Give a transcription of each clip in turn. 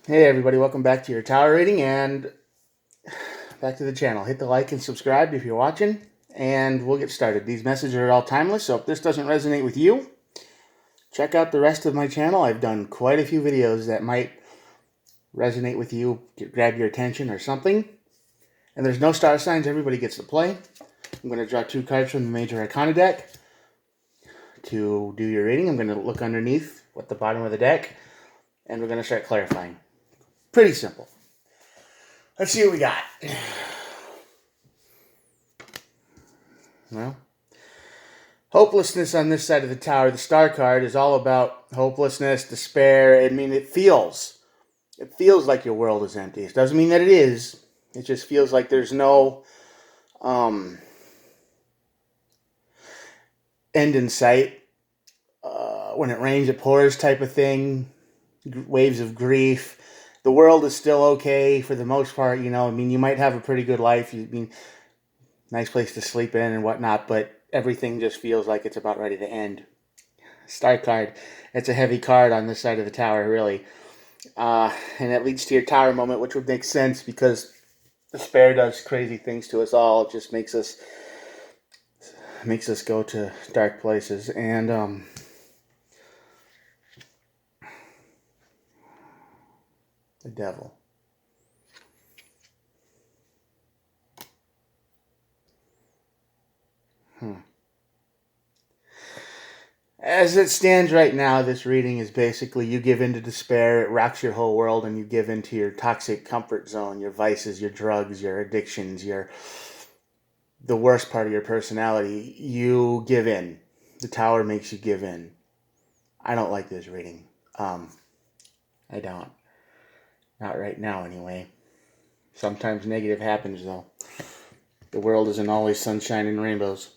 Hey everybody, welcome back to your tower reading and back to the channel. Hit the like and subscribe if you're watching, and we'll get started. These messages are all timeless, so if this doesn't resonate with you, check out the rest of my channel. I've done quite a few videos that might resonate with you, grab your attention or something. And there's no star signs, everybody gets to play. I'm going to draw 2 cards from the Major Arcana deck to do your reading. I'm going to look underneath at the bottom of the deck, and we're going to start clarifying. Pretty simple. Let's see what we got. Well, hopelessness on this side of the tower. The star card is all about hopelessness, despair. I mean, it feels like your world is empty. It doesn't mean that it is. It just feels like there's no end in sight. When it rains, it pours type of thing. Waves of grief. The world is still okay for the most part. You know, I mean, you might have a pretty good life. You mean, nice place to sleep in and whatnot, but everything just feels like it's about ready to end. Star card. It's a heavy card on this side of the tower, really. And it leads to your tower moment, which would make sense because despair does crazy things to us all. It just makes us go to dark places. And the devil. As it stands right now, this reading is basically you give in to despair, it rocks your whole world, and you give into your toxic comfort zone, your vices, your drugs, your addictions, the worst part of your personality. You give in. The tower makes you give in. I don't like this reading. I don't. Not right now, anyway. Sometimes negative happens, though. The world isn't always sunshine and rainbows.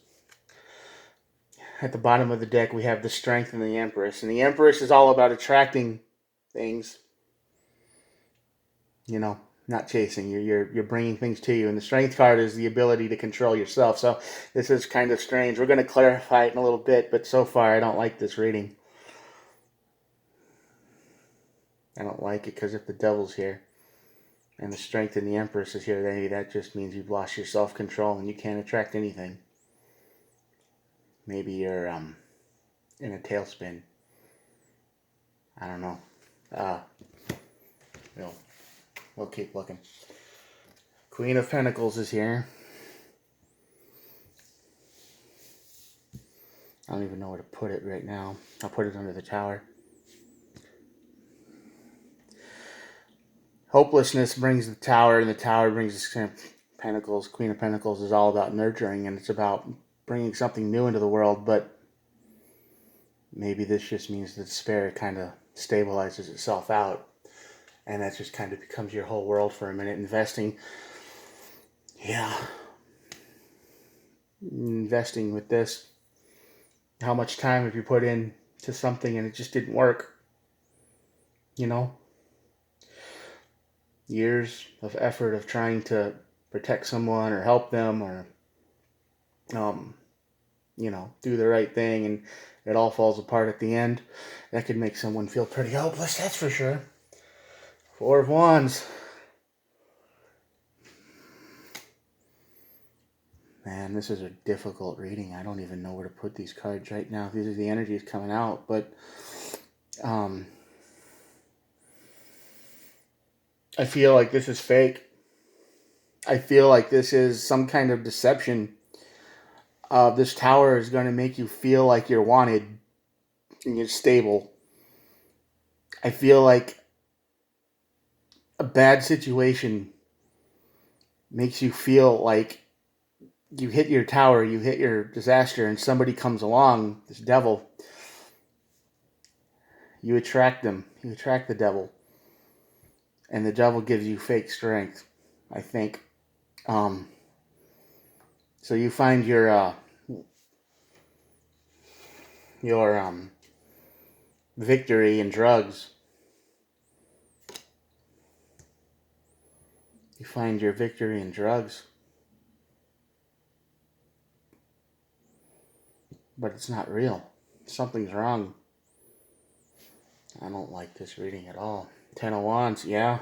At the bottom of the deck, we have the Strength and the Empress. And the Empress is all about attracting things. You know, not chasing. You're bringing things to you. And the Strength card is the ability to control yourself. So this is kind of strange. We're going to clarify it in a little bit, but so far I don't like this reading. I don't like it because if the devil's here and the Strength and the Empress is here, then that just means you've lost your self-control and you can't attract anything. Maybe you're in a tailspin. I don't know. We'll keep looking. Queen of Pentacles is here. I don't even know where to put it right now. I'll put it under the tower. Hopelessness brings the tower, and the tower brings the Pentacles. Queen of Pentacles is all about nurturing, and it's about bringing something new into the world, but maybe this just means the despair kind of stabilizes itself out, and that just kind of becomes your whole world for a minute. Investing with this. How much time have you put in to something and it just didn't work? You know? Years of effort of trying to protect someone or help them or, do the right thing, and it all falls apart at the end. That could make someone feel pretty hopeless, that's for sure. 4 of Wands. Man, this is a difficult reading. I don't even know where to put these cards right now. These are the energies coming out, but I feel like this is fake. I feel like this is some kind of deception. This tower is going to make you feel like you're wanted and you're stable. I feel like a bad situation makes you feel like you hit your tower, you hit your disaster, and somebody comes along, this devil. You attract them. You attract the devil. And the devil gives you fake strength, I think. So you find your victory in drugs. You find your victory in drugs. But it's not real. Something's wrong. I don't like this reading at all. Ten of Wands, yeah.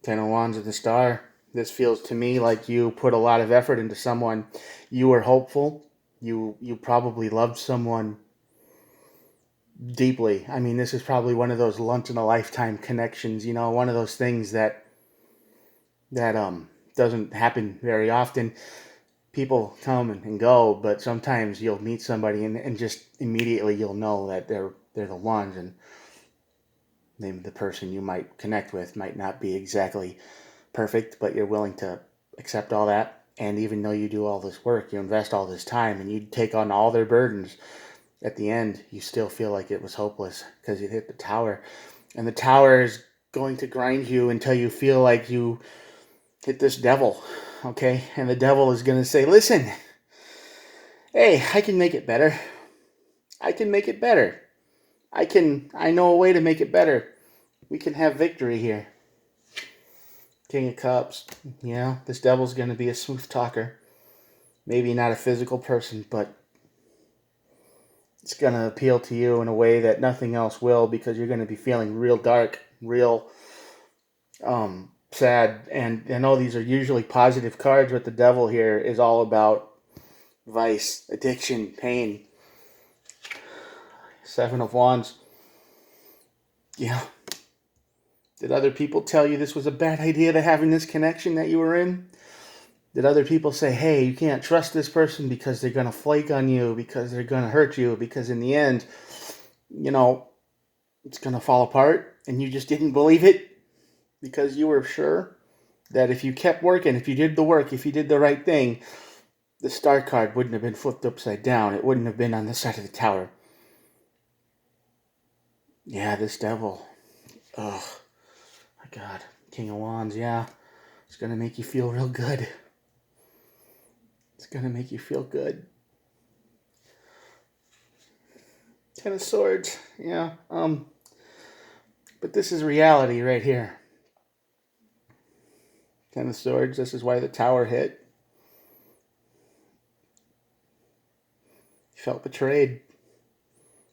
Ten of Wands of the Star. This feels to me like you put a lot of effort into someone. You were hopeful. You probably loved someone deeply. I mean, this is probably one of those once in a lifetime connections. You know, one of those things that doesn't happen very often. People come and go, but sometimes you'll meet somebody and just immediately you'll know that they're the ones, and maybe the person you might connect with might not be exactly perfect, but you're willing to accept all that. And even though you do all this work, you invest all this time, and you take on all their burdens, at the end, you still feel like it was hopeless because you hit the tower. And the tower is going to grind you until you feel like you hit this devil, okay? And the devil is going to say, listen, hey, I can make it better. I can make it better. I know a way to make it better. We can have victory here. King of Cups. Yeah, this devil's going to be a smooth talker. Maybe not a physical person, but it's going to appeal to you in a way that nothing else will, because you're going to be feeling real dark, real sad. And I know these are usually positive cards, but the devil here is all about vice, addiction, pain. Seven of Wands. Yeah. Did other people tell you this was a bad idea to having this connection that you were in? Did other people say, hey, you can't trust this person because they're going to flake on you, because they're going to hurt you, because in the end, you know, it's going to fall apart, and you just didn't believe it because you were sure that if you kept working, if you did the work, if you did the right thing, the star card wouldn't have been flipped upside down. It wouldn't have been on this side of the tower. Yeah, this devil. Oh, my God. King of Wands, yeah. It's going to make you feel real good. It's going to make you feel good. Ten of Swords, yeah. But this is reality right here. Ten of Swords, this is why the tower hit. You felt betrayed.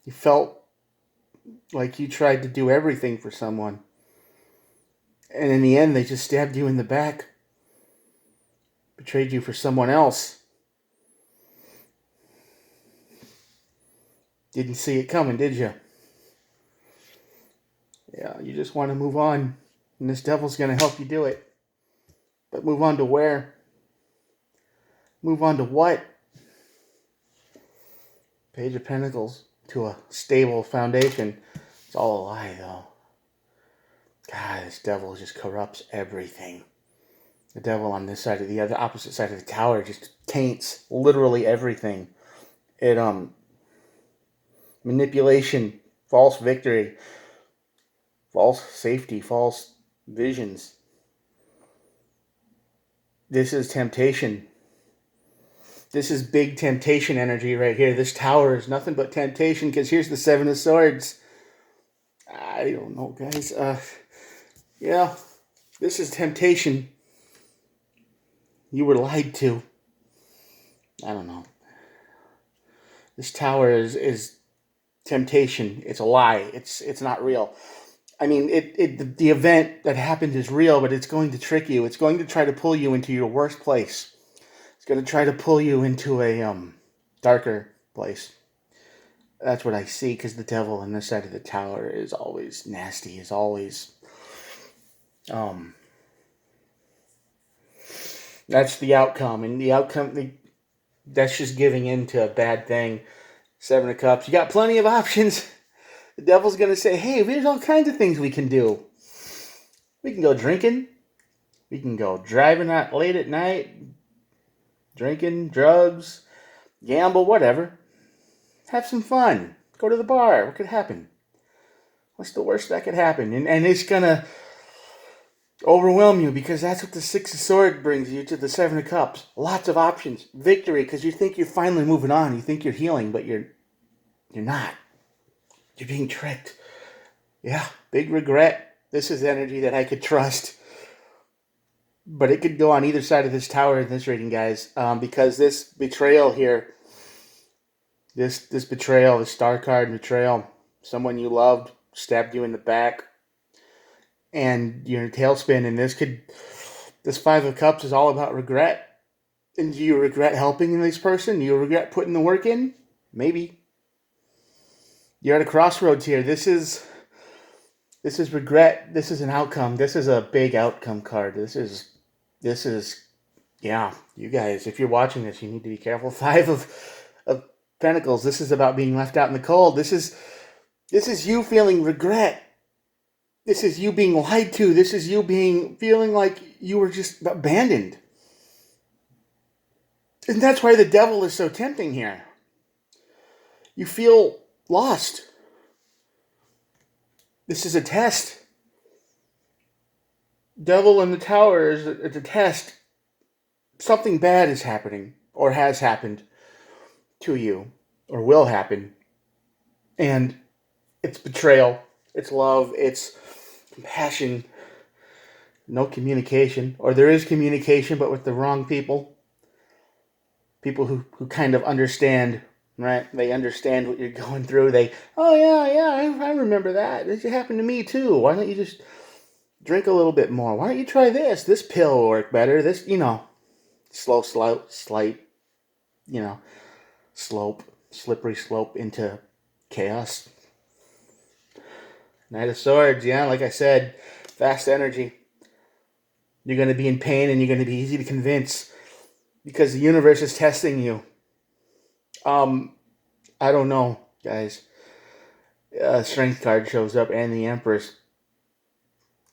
You felt like you tried to do everything for someone. And in the end, they just stabbed you in the back. Betrayed you for someone else. Didn't see it coming, did you? Yeah, you just want to move on. And this devil's going to help you do it. But move on to where? Move on to what? Page of Pentacles. To a stable foundation. It's all a lie, though. God, this devil just corrupts everything. The devil on this side of the other opposite side of the tower just taints literally everything. It manipulation, false victory, false safety, false visions. This is temptation. This is big temptation energy right here. This tower is nothing but temptation, because here's the Seven of Swords. I don't know, guys. Yeah, this is temptation. You were lied to. I don't know. This tower is temptation. It's a lie. It's not real. I mean, the event that happened is real, but it's going to trick you. It's going to try to pull you into your worst place. It's going to try to pull you into a darker place. That's what I see, because the devil on this side of the tower is always nasty. Is always that's the outcome, and the outcome that's just giving in to a bad thing. Seven of Cups. You got plenty of options. The devil's going to say, hey, there's all kinds of things we can do. We can go drinking. We can go driving out late at night. Drinking, drugs, gamble, whatever. Have some fun. Go to the bar. What could happen? What's the worst that could happen? And it's going to overwhelm you, because that's what the Six of Swords brings you to the Seven of Cups. Lots of options. Victory, because you think you're finally moving on. You think you're healing, but you're not. You're being tricked. Yeah, big regret. This is energy that I could trust. But it could go on either side of this tower in this reading, guys. Because this betrayal here, this betrayal, the star card betrayal, someone you loved stabbed you in the back. and you're in a tailspin. And this Five of Cups is all about regret. And do you regret helping this person? Do you regret putting the work in? Maybe. You're at a crossroads here. This is regret. This is an outcome. This is a big outcome card. This is yeah. You guys, if you're watching this, you need to be careful. Five of Pentacles. This is about being left out in the cold. This is you feeling regret. This is you being lied to. This is you feeling like you were just abandoned. And that's why the devil is so tempting here. You feel lost. This is a test. Devil in the Tower is a test. Something bad is happening, or has happened to you, or will happen. And it's betrayal, it's love, it's compassion, no communication. Or there is communication, but with the wrong people. People who kind of understand, right? They understand what you're going through. Oh yeah, I remember that. This happened to me too. Why don't you just drink a little bit more? Why don't you try this? This pill will work better. This, slight, slippery slope into chaos. Knight of Swords, yeah, like I said, fast energy. You're going to be in pain and you're going to be easy to convince because the universe is testing you. I don't know, guys. Strength card shows up and the Empress.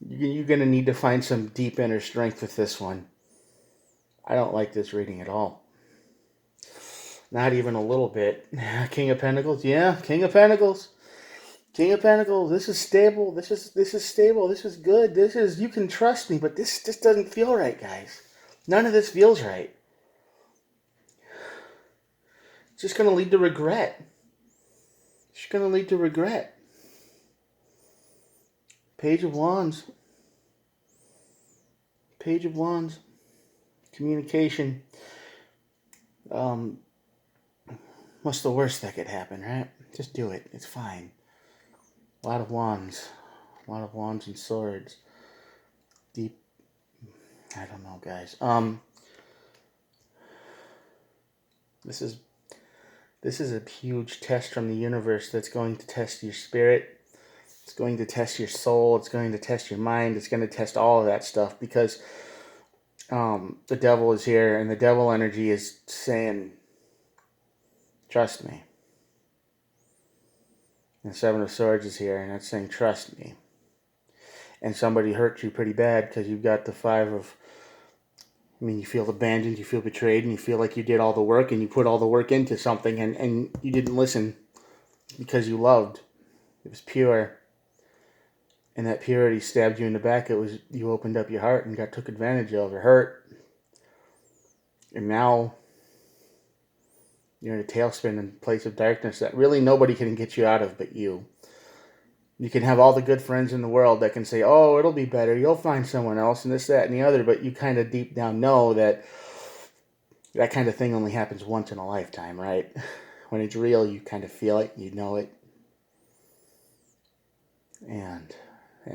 You're going to need to find some deep inner strength with this one. I don't like this reading at all. Not even a little bit. King of Pentacles, yeah, King of Pentacles. King of Pentacles, this is stable. This is stable. This is good. You can trust me, but this just doesn't feel right, guys. None of this feels right. It's just going to lead to regret. It's just going to lead to regret. Page of Wands. Page of Wands. Communication. What's the worst that could happen, right? Just do it. It's fine. A lot of wands. A lot of wands and swords. Deep. I don't know, guys. This is a huge test from the universe that's going to test your spirit. It's going to test your soul. It's going to test your mind. It's going to test all of that stuff because the devil is here and the devil energy is saying, trust me. And the Seven of Swords is here and it's saying, trust me. And somebody hurt you pretty bad because you've got the you feel abandoned, you feel betrayed, and you feel like you did all the work and you put all the work into something and you didn't listen because you loved. It was pure. And that purity stabbed you in the back. You opened up your heart and took advantage of or hurt. And now you're in a tailspin in a place of darkness that really nobody can get you out of but you. You can have all the good friends in the world that can say, oh, it'll be better. You'll find someone else and this, that, and the other. But you kind of deep down know that kind of thing only happens once in a lifetime, right? When it's real, you kind of feel it. You know it. And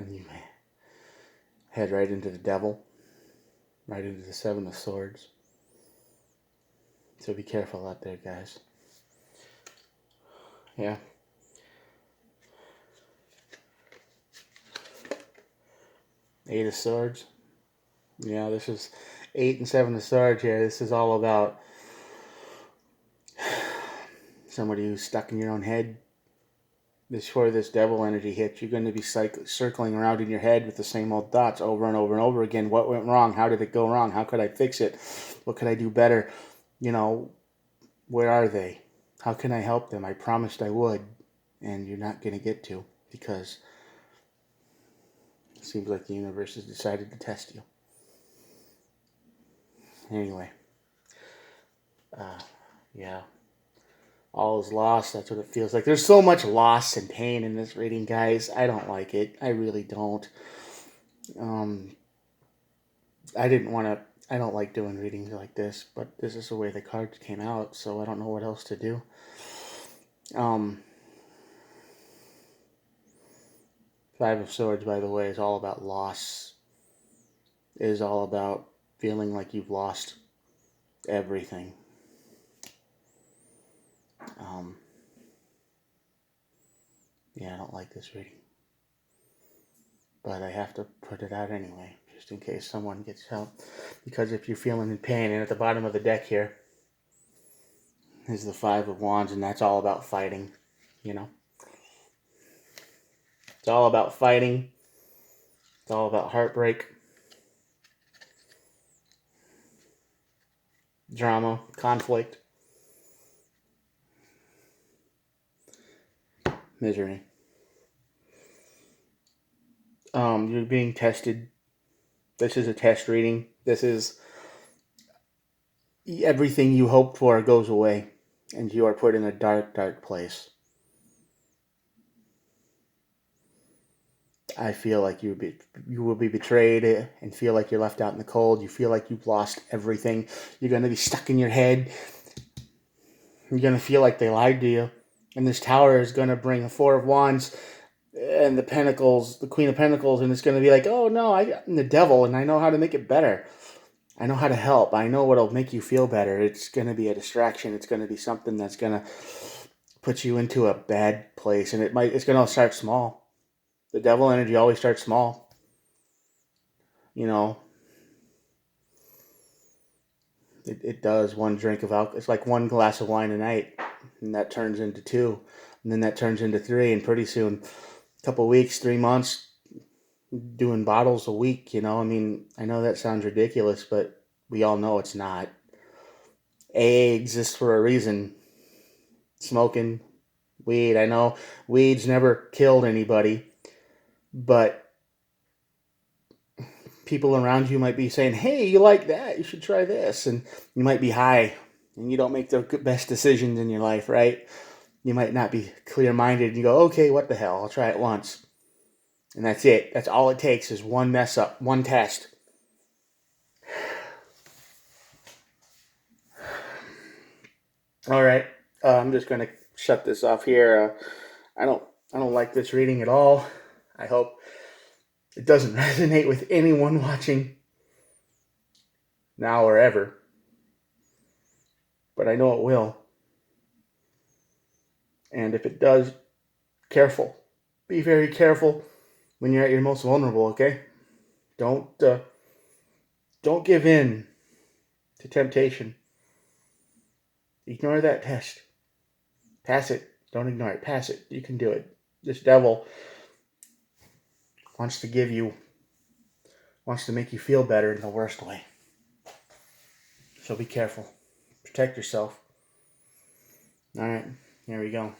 you head right into the devil. Right into the Seven of Swords. So be careful out there, guys. Yeah. Eight of Swords. Yeah, this is 8 and 7 of Swords here. This is all about somebody who's stuck in your own head. Before this devil energy hits, you're going to be circling around in your head with the same old thoughts over and over and over again. What went wrong? How did it go wrong? How could I fix it? What could I do better? Where are they? How can I help them? I promised I would. And you're not going to get to because it seems like the universe has decided to test you. Anyway. Yeah. All is lost. That's what it feels like. There's so much loss and pain in this reading, guys. I don't like it. I really don't. I don't like doing readings like this, but this is the way the cards came out, so I don't know what else to do. Five of Swords, by the way, is all about loss. It is all about feeling like you've lost everything. Um, yeah, I don't like this reading. But I have to put it out anyway, just in case someone gets help. Because if you're feeling in pain, and at the bottom of the deck here is the Five of Wands, and that's all about fighting, you know? It's all about fighting. It's all about heartbreak, drama, conflict, misery. You're being tested. This is a test reading. This is everything you hoped for goes away, and you are put in a dark, dark place. I feel like you will be betrayed and feel like you're left out in the cold. You feel like you've lost everything. You're going to be stuck in your head. You're going to feel like they lied to you. And this tower is going to bring a Four of Wands and the Pentacles, the Queen of Pentacles, and it's going to be like, oh no, I'm the devil and I know how to make it better. I know how to help. I know what'll make you feel better. It's going to be a distraction. It's going to be something that's going to put you into a bad place, and it's going to start small. The devil energy always starts small. You know, it does. One drink of alcohol, it's like one glass of wine a night, and that turns into two, and then that turns into three, and pretty soon, a couple weeks, 3 months, doing bottles a week. You know, I mean, I know that sounds ridiculous, but we all know it's not. AA exists for a reason. Smoking weed. I know weed's never killed anybody, but people around you might be saying, hey, you like that? You should try this. And you might be high and you don't make the best decisions in your life, right? You might not be clear minded and you go, okay, what the hell? I'll try it once. And that's it. That's all it takes is one mess up, one test. All right. I'm just going to shut this off here. I don't like this reading at all. I hope it doesn't resonate with anyone watching now or ever. But I know it will. And if it does, careful. Be very careful when you're at your most vulnerable, okay? Don't give in to temptation. Ignore that test. Pass it. Don't ignore it. Pass it. You can do it. This devil wants to make you feel better in the worst way. So be careful. Protect yourself. All right, here we go.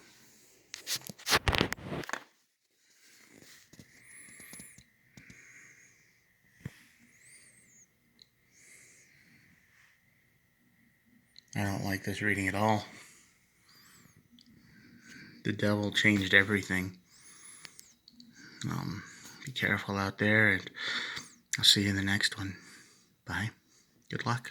I don't like this reading at all. The devil changed everything. Be careful out there, and I'll see you in the next one. Bye. Good luck.